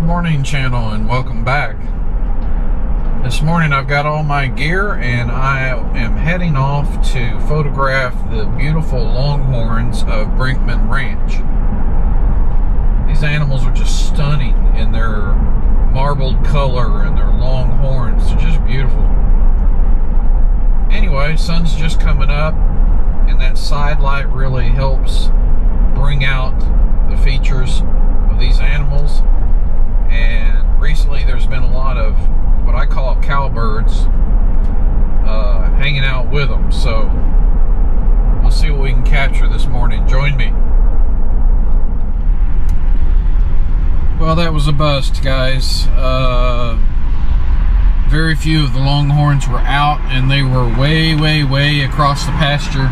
Morning channel, and welcome back. This morning I've got all my gear and I am heading off to photograph the beautiful Longhorns of Brinkmann Ranch. These animals are just stunning in their marbled color and their long horns. They're just beautiful. Anyway, sun's just coming up and that side light really helps bring out the features of these animals. And recently there's been a lot of what I call cowbirds hanging out with them, so we'll see what we can capture this morning. Join me. Well, that was a bust, guys. Very few of the Longhorns were out, and they were way across the pasture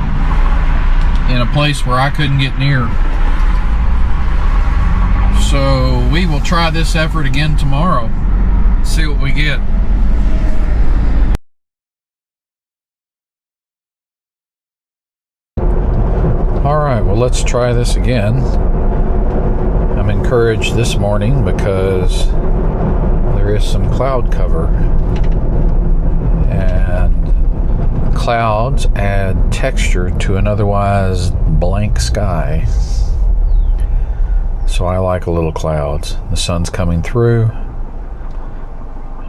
in a place where I couldn't get near. So we will try this effort again tomorrow. See what we get. Alright, well, let's try this again. I'm encouraged this morning because there is some cloud cover, and clouds add texture to an otherwise blank sky. So I like a little clouds. The sun's coming through.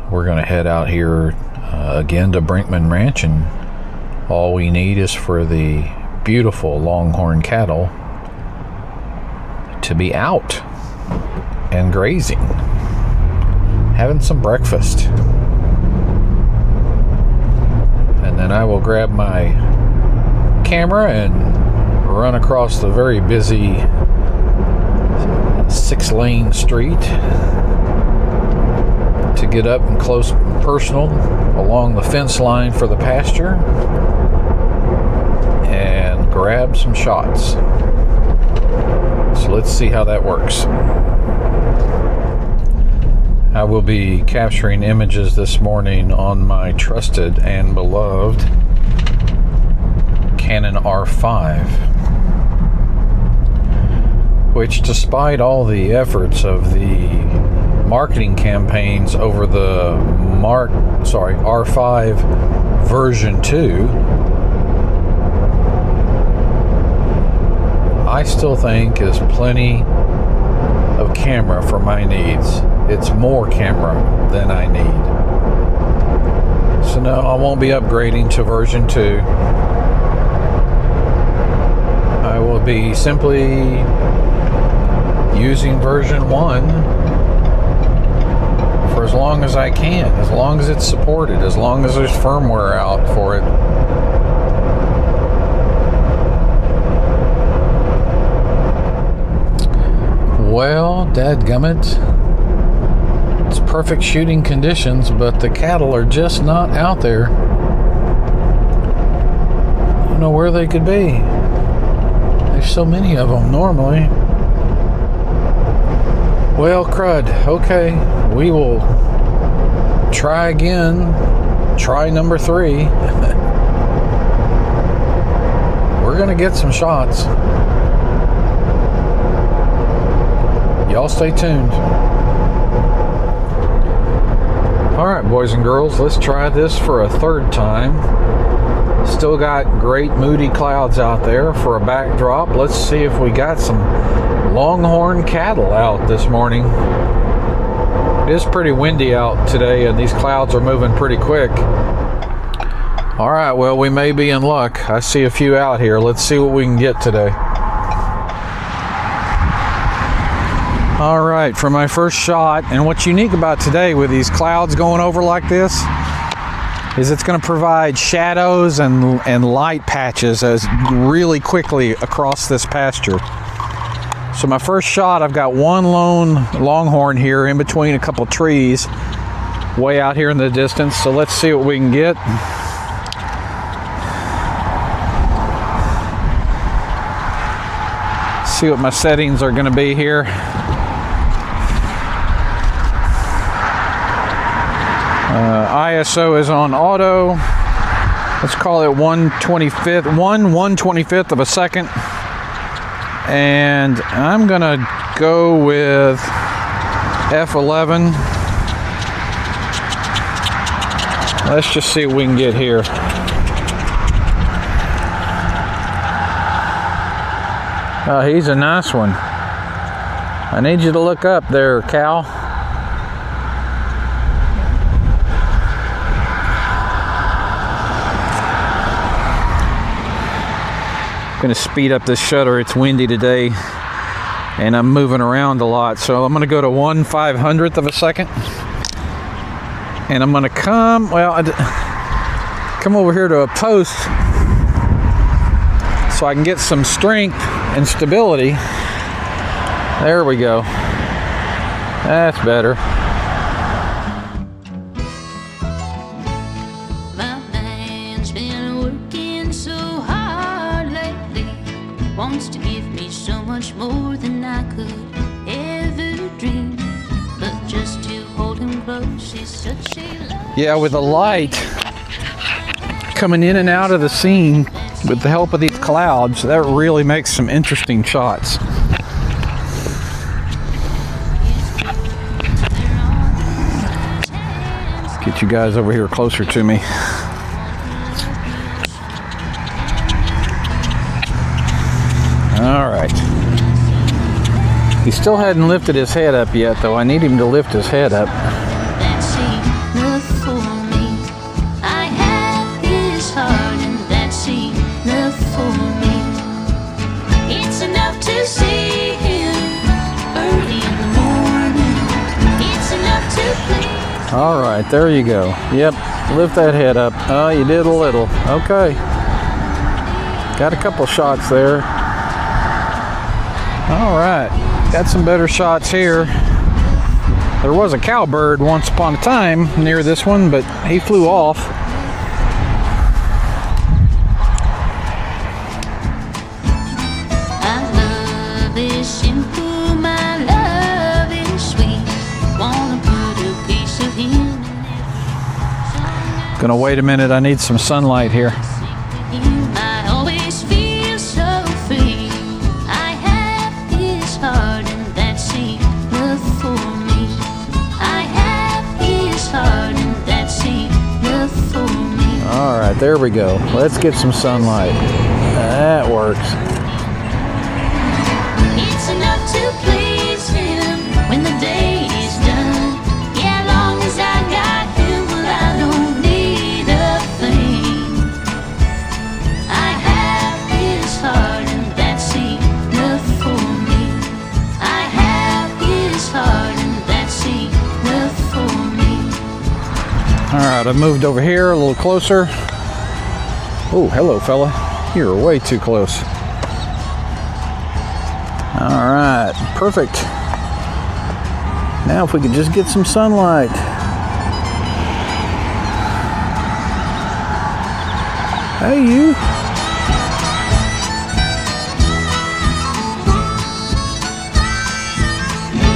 We're going to head out here again to Brinkmann Ranch, and all we need is for the beautiful Longhorn cattle to be out and grazing, having some breakfast. And then I will grab my camera and run across the very busy 6-lane street to get up and close and personal along the fence line for the pasture and grab some shots. So let's see how that works. I will be capturing images this morning on my trusted and beloved Canon R5, which, despite all the efforts of the marketing campaigns over the R5 version 2, I still think is plenty of camera for my needs. It's more camera than I need. So no, I won't be upgrading to version 2. I will be simply using version 1 for as long as I can, as long as it's supported, as long as there's firmware out for it. Well, dadgummit, it's perfect shooting conditions, but the cattle are just not out there. I don't know where they could be. There's so many of them normally. Well, crud. Okay, we will try again. Try number 3. We're gonna get some shots. Y'all stay tuned. Alright, boys and girls, let's try this for a third time. Still got great moody clouds out there for a backdrop. Let's see if we got some Longhorn cattle out this morning. It is pretty windy out today, and these clouds are moving pretty quick. All right, well, we may be in luck. I see a few out here. Let's see what we can get today. All right, for my first shot, and what's unique about today with these clouds going over like this is it's going to provide shadows and light patches as really quickly across this pasture. So my first shot, I've got one lone Longhorn here in between a couple trees way out here in the distance. So let's see what we can get. See what my settings are going to be here. ISO is on auto. Let's call it 1/25th of a second. And I'm gonna go with F11. Let's just see what we can get here. Oh, he's a nice one. I need you to look up there, Cal. I'm gonna speed up this shutter. It's windy today and I'm moving around a lot. So I'm gonna go to 1/500th of a second. And I'm gonna come over here to a post so I can get some strength and stability. There we go. That's better. My man's been working so hard lately, wants to give me so much more than I could ever dream, but just to hold him close is such a love. Yeah, with the light coming in and out of the scene with the help of these clouds, that really makes some interesting shots. Get you guys over here closer to me. All right. He still hadn't lifted his head up yet, though. I need him to lift his head up. That's enough for me. I have his heart, and that's enough for me. It's enough to see him early in the morning. It's enough to please. All right, there you go. Yep, lift that head up. Oh, you did a little. Okay. Got a couple shots there. All right, got some better shots here. There was a cowbird once upon a time near this one, but he flew off. My love is simple, my love is sweet. Wanna put a piece of him. Gonna wait a minute, I need some sunlight here. I always feel so free. I have his heart, and that's enough for me. I have his heart, and that's enough for me. All right, there we go. Let's get some sunlight. That works. It's enough to please him when the day is done. Yeah, long as I got him, well, I don't need a thing. I have his heart, and that's enough for me. I have his heart, and that's enough for me. All right, I've moved over here a little closer. Oh, hello, fella. You're way too close. All right, perfect. Now if we could just get some sunlight. Hey, you.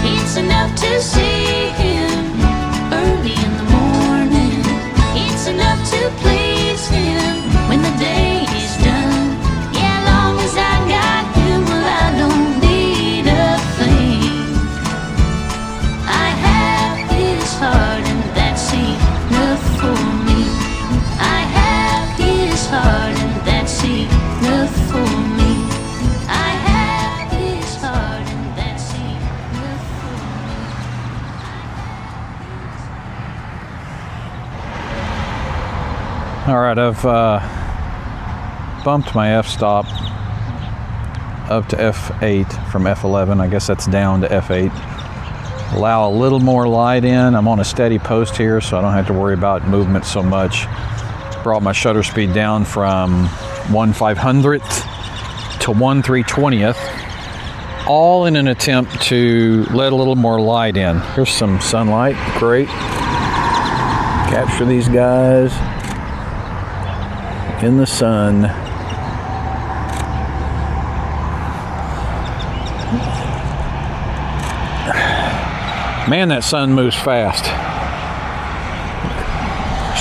It's enough to see him early in the morning. It's enough to please him when the day is done. Yeah, long as I got him, well, I don't need a thing. I have his heart, and that's enough for me. I have his heart, and that's enough for me. I have his heart, and that's enough for me. All right, I've bumped my f-stop up to f8 from f11. I guess that's down to f8. Allow a little more light in. I'm on a steady post here, so I don't have to worry about movement so much. Brought my shutter speed down from 1/500th to 1/320th, all in an attempt to let a little more light in. Here's some sunlight, great. Capture these guys in the sun. Man, that sun moves fast.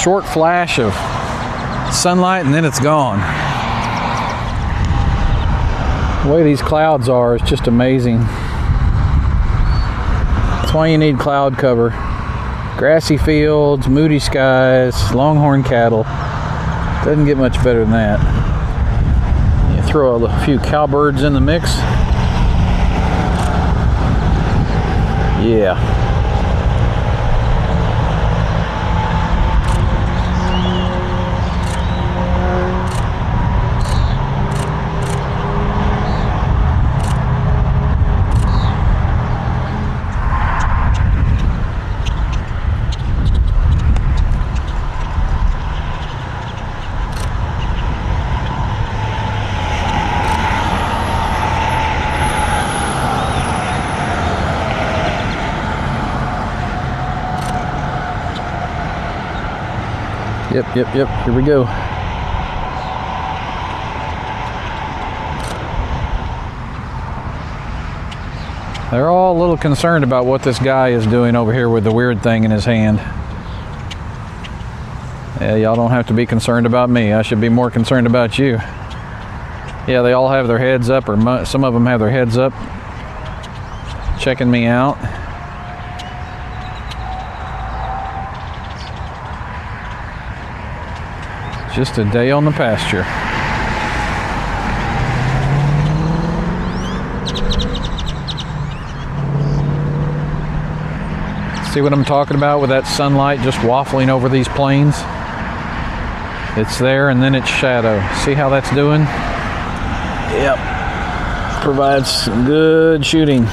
Short flash of sunlight and then it's gone. The way these clouds are is just amazing. That's why you need cloud cover. Grassy fields, moody skies, longhorn cattle. Doesn't get much better than that. You throw a few cowbirds in the mix. Yeah. Yep, here we go. They're all a little concerned about what this guy is doing over here with the weird thing in his hand. Yeah, y'all don't have to be concerned about me. I should be more concerned about you. Yeah, they all have their heads up, or some of them have their heads up, checking me out. Just a day on the pasture. See what I'm talking about with that sunlight just waffling over these plains? It's there and then it's shadow. See how that's doing? Yep. Provides some good shooting.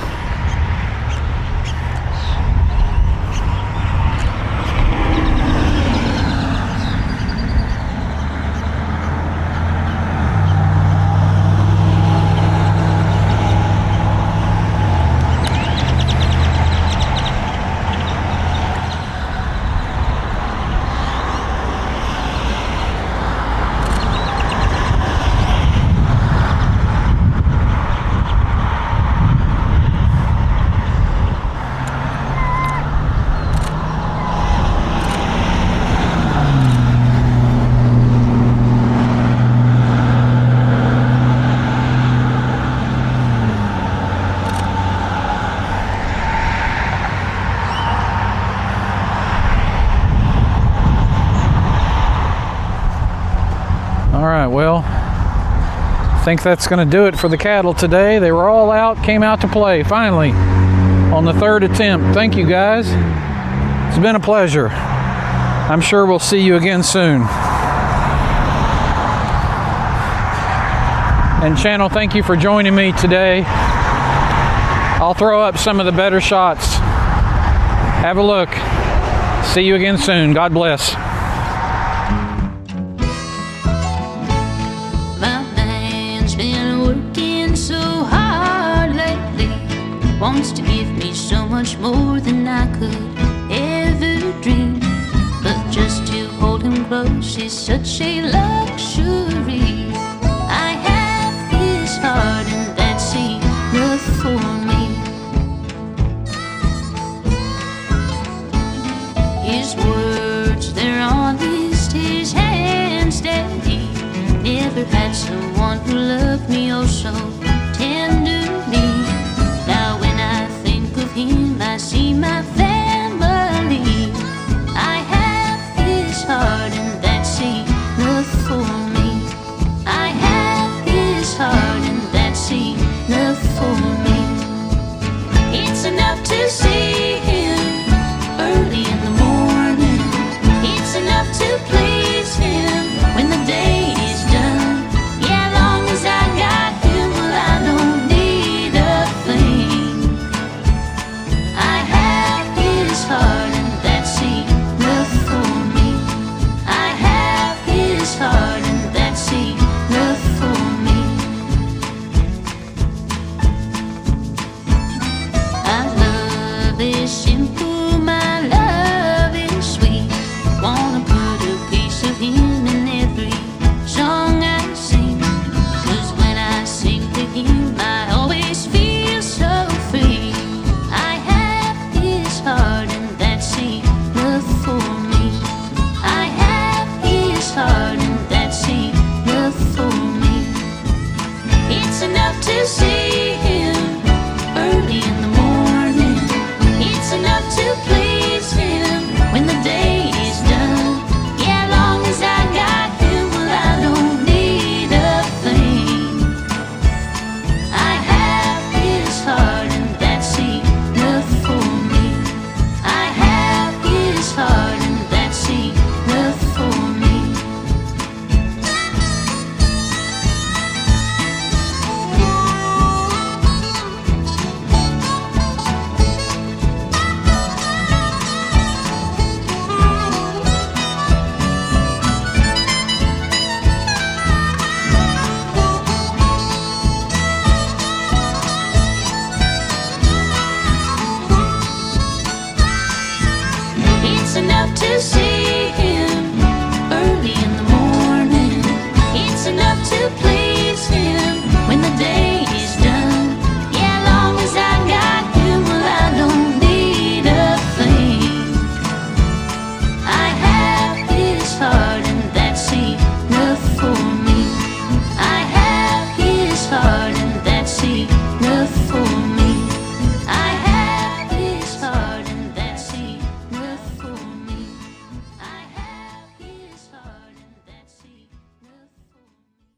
Alright, well, I think that's going to do it for the cattle today. They were all out, came out to play, finally, on the third attempt. Thank you, guys. It's been a pleasure. I'm sure we'll see you again soon. And channel, thank you for joining me today. I'll throw up some of the better shots. Have a look. See you again soon. God bless. Wants to give me so much more than I could ever dream, but just to hold him close is such a luxury. I have his heart and that's enough for me. His words, they're honest, his hands steady. Never had someone who loved me oh so